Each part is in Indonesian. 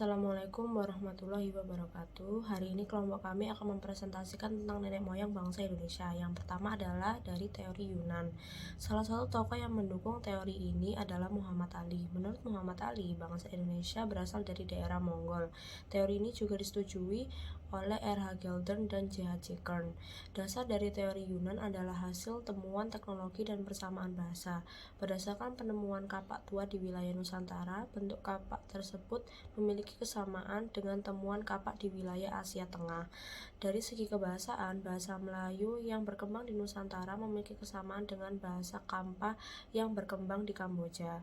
Assalamualaikum warahmatullahi wabarakatuh. Hari ini kelompok kami akan mempresentasikan tentang nenek moyang bangsa Indonesia. Yang pertama adalah dari teori Yunan. Salah satu tokoh yang mendukung teori ini adalah Muhammad Ali. Menurut Muhammad Ali, bangsa Indonesia berasal dari daerah Mongol. Teori ini juga disetujui oleh R.H. Gelden dan J.H. Kern. Dasar dari teori Yunan adalah hasil temuan teknologi dan persamaan bahasa. Berdasarkan penemuan kapak tua di wilayah Nusantara, bentuk kapak tersebut memiliki kesamaan dengan temuan kapak di wilayah Asia Tengah. Dari segi kebahasaan, bahasa Melayu yang berkembang di Nusantara memiliki kesamaan dengan bahasa Kampa yang berkembang di Kamboja.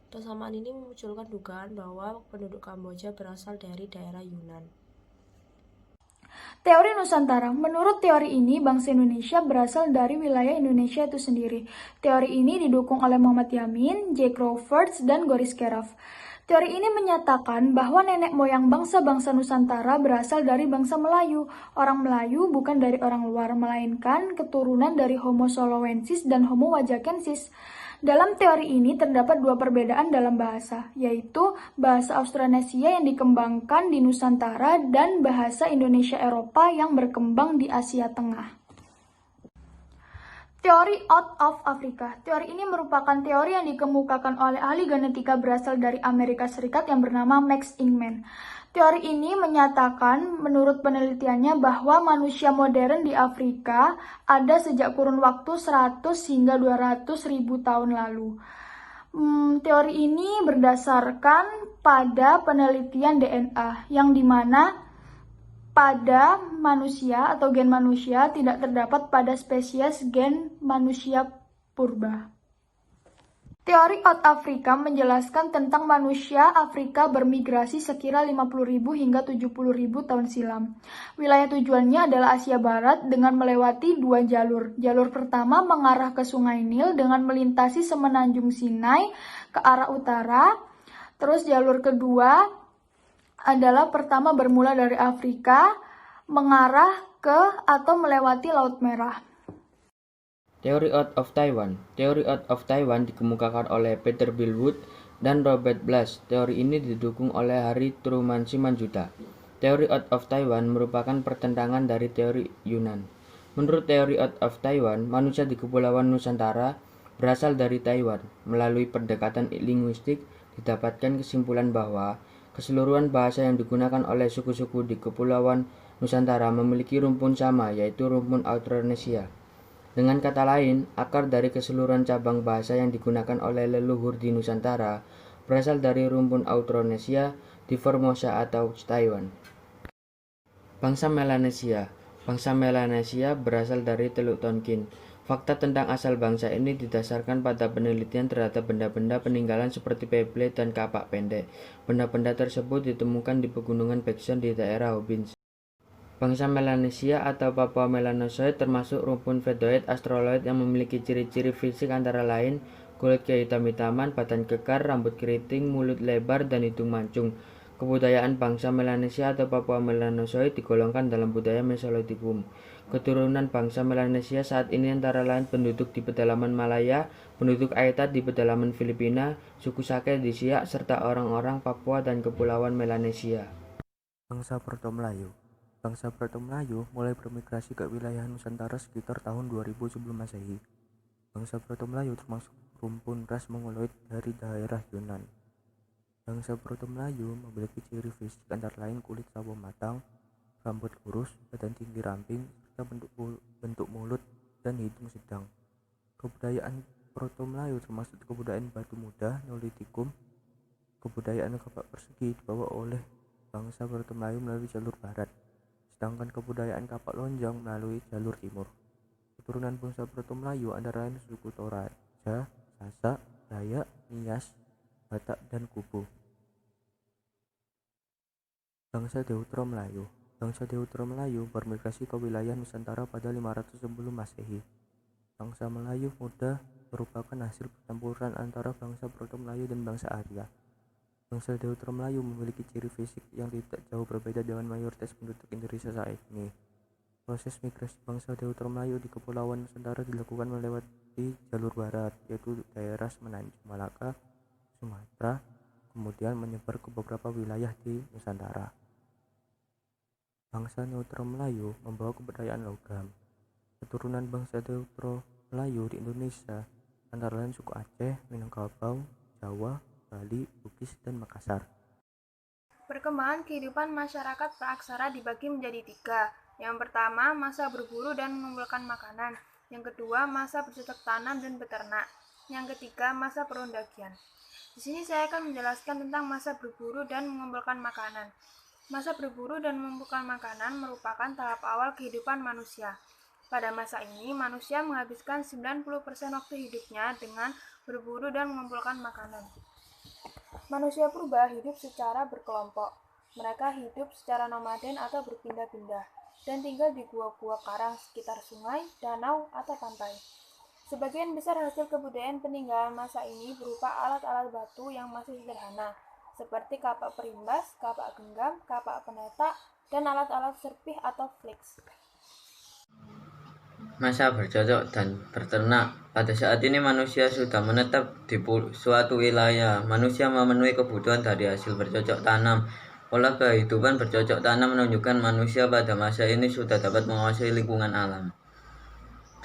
Persamaan ini memunculkan dugaan bahwa penduduk Kamboja berasal dari daerah Yunan. Teori Nusantara. Menurut teori ini, bangsa Indonesia berasal dari wilayah Indonesia itu sendiri. Teori ini didukung oleh Muhammad Yamin, J. Crawfords, dan Goris Keraf. Teori ini menyatakan bahwa nenek moyang bangsa-bangsa Nusantara berasal dari bangsa Melayu. Orang Melayu bukan dari orang luar, melainkan keturunan dari Homo solowensis dan Homo wajakensis. Dalam teori ini terdapat dua perbedaan dalam bahasa, yaitu bahasa Austronesia yang dikembangkan di Nusantara dan bahasa Indonesia Eropa yang berkembang di Asia Tengah. Teori out of Africa. Teori ini merupakan teori yang dikemukakan oleh ahli genetika berasal dari Amerika Serikat yang bernama Max Ingman. Teori ini menyatakan menurut penelitiannya bahwa manusia modern di Afrika ada sejak kurun waktu 100 hingga 200 ribu tahun lalu. Teori ini berdasarkan pada penelitian DNA yang dimana pada manusia atau gen manusia tidak terdapat pada spesies gen manusia purba. Teori out Africa menjelaskan tentang manusia Afrika bermigrasi sekira 50.000 hingga 70.000 tahun silam. Wilayah tujuannya adalah Asia Barat dengan melewati dua jalur. Jalur pertama mengarah ke Sungai Nil dengan melintasi semenanjung Sinai ke arah utara. Terus jalur kedua adalah pertama bermula dari Afrika mengarah ke atau melewati Laut Merah. Teori out of Taiwan. Teori out of Taiwan dikemukakan oleh Peter Billwood dan Robert Blas. Teori ini didukung oleh Harry Truman Simanjuntak. Teori out of Taiwan merupakan pertentangan dari teori Yunan. Menurut teori out of Taiwan, manusia di Kepulauan Nusantara berasal dari Taiwan. Melalui pendekatan linguistik, didapatkan kesimpulan bahwa keseluruhan bahasa yang digunakan oleh suku-suku di Kepulauan Nusantara memiliki rumpun sama, yaitu rumpun Austronesia. Dengan kata lain, akar dari keseluruhan cabang bahasa yang digunakan oleh leluhur di Nusantara berasal dari rumpun Austronesia di Formosa atau Taiwan. Bangsa Melanesia. Bangsa Melanesia berasal dari Teluk Tonkin. Fakta tentang asal bangsa ini didasarkan pada penelitian terhadap benda-benda peninggalan seperti pebble dan kapak pendek. Benda-benda tersebut ditemukan di pegunungan Baeksan di daerah Hobbins. Bangsa Melanesia atau Papua Melanosoid termasuk rumpun Vedoid Australoid yang memiliki ciri-ciri fisik antara lain kulit kehitam-hitaman, badan kekar, rambut keriting, mulut lebar, dan hidung mancung. Kebudayaan bangsa Melanesia atau Papua Melanosoid digolongkan dalam budaya Mesolitikum. Keturunan bangsa Melanesia saat ini antara lain penduduk di pedalaman Malaya, penduduk Aitat di pedalaman Filipina, suku Sake di Siak, serta orang-orang Papua dan Kepulauan Melanesia. Bangsa Proto-Melayu. Bangsa Proto-Melayu mulai bermigrasi ke wilayah Nusantara sekitar tahun 2000 sebelum Masehi. Bangsa Proto-Melayu termasuk rumpun ras Mongoloid dari daerah Yunan. Bangsa Proto-Melayu memiliki ciri fisik antara lain kulit sawo matang, rambut lurus, badan tinggi ramping, serta bentuk mulut dan hidung sedang. Kebudayaan Proto-Melayu termasuk kebudayaan batu muda, Neolitikum. Kebudayaan kapak persegi dibawa oleh bangsa Proto-Melayu melalui jalur barat, sedangkan kebudayaan kapak lonjong melalui jalur timur. Keturunan bangsa Proto-Melayu antara lain suku Toraja, Sasak, Dayak, Nias, Batak, dan Kubu. Bangsa Deutero Melayu. Bangsa Deutero Melayu bermigrasi ke wilayah Nusantara pada 500 sebelum Masehi. Bangsa Melayu muda merupakan hasil percampuran antara bangsa Proto-Melayu dan bangsa Arya. Bangsa Deutero Melayu memiliki ciri fisik yang tidak jauh berbeda dengan mayoritas penduduk Indonesia saat ini. Proses migrasi bangsa Deutero Melayu di Kepulauan Nusantara dilakukan melewati jalur barat, yaitu daerah Semenanjung Malaka, Sumatera, kemudian menyebar ke beberapa wilayah di Nusantara. Bangsa Neutro Melayu membawa kebudayaan logam. Keturunan bangsa Neutro Melayu di Indonesia antara lain suku Aceh, Minangkabau, Jawa, Bali, Bugis, dan Makassar. Perkembangan kehidupan masyarakat praaksara dibagi menjadi 3. Yang pertama, masa berburu dan mengumpulkan makanan. Yang kedua, masa bercocok tanam dan beternak. Yang ketiga, masa perundakian. Di sini saya akan menjelaskan tentang masa berburu dan mengumpulkan makanan. Masa berburu dan mengumpulkan makanan merupakan tahap awal kehidupan manusia. Pada masa ini, manusia menghabiskan 90% waktu hidupnya dengan berburu dan mengumpulkan makanan. Manusia purba hidup secara berkelompok. Mereka hidup secara nomaden atau berpindah-pindah dan tinggal di gua-gua karang sekitar sungai, danau, atau pantai. Sebagian besar hasil kebudayaan peninggalan masa ini berupa alat-alat batu yang masih sederhana, seperti kapak perimbas, kapak genggam, kapak penetak, dan alat-alat serpih atau fliks. Masa bercocok dan berternak. Pada saat ini manusia sudah menetap di suatu wilayah. Manusia memenuhi kebutuhan dari hasil bercocok tanam. Pola kehidupan bercocok tanam menunjukkan manusia pada masa ini sudah dapat menguasai lingkungan alam.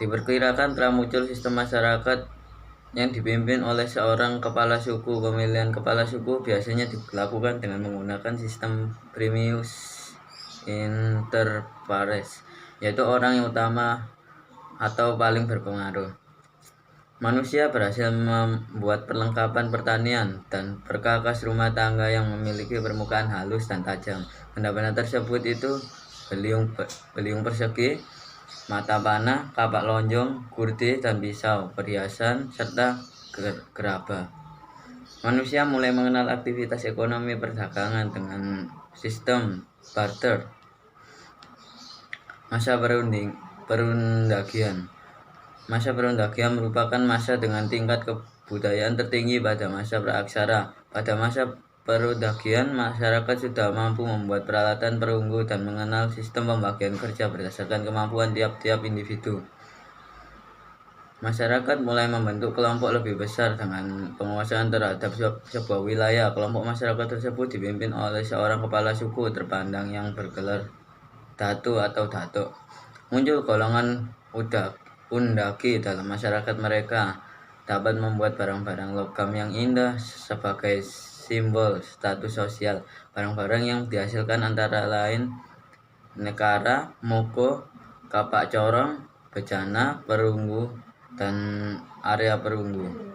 Diperkirakan telah muncul sistem masyarakat yang dipimpin oleh seorang kepala suku. Pemilihan kepala suku biasanya dilakukan dengan menggunakan sistem primus inter pares, yaitu orang yang utama atau paling berpengaruh. Manusia berhasil membuat perlengkapan pertanian dan perkakas rumah tangga yang memiliki permukaan halus dan tajam. Benda-benda tersebut itu beliung persegi, mata panah, kapak lonjong, kurdi dan pisau, perhiasan, serta gerabah. Manusia mulai mengenal aktivitas ekonomi perdagangan dengan sistem barter. Masa perundakian. Masa perundakian merupakan masa dengan tingkat kebudayaan tertinggi pada masa praaksara. Pada masa perundakian, masyarakat sudah mampu membuat peralatan perunggu dan mengenal sistem pembagian kerja berdasarkan kemampuan tiap-tiap individu. Masyarakat mulai membentuk kelompok lebih besar dengan penguasaan terhadap sebuah wilayah. Kelompok masyarakat tersebut dipimpin oleh seorang kepala suku terpandang yang bergelar datu atau datuk. Muncul golongan undaki dalam masyarakat. Mereka dapat membuat barang-barang logam yang indah sebagai simbol status sosial. Barang-barang yang dihasilkan antara lain nekara, moko, kapak corong, bejana, perunggu, dan area perunggu.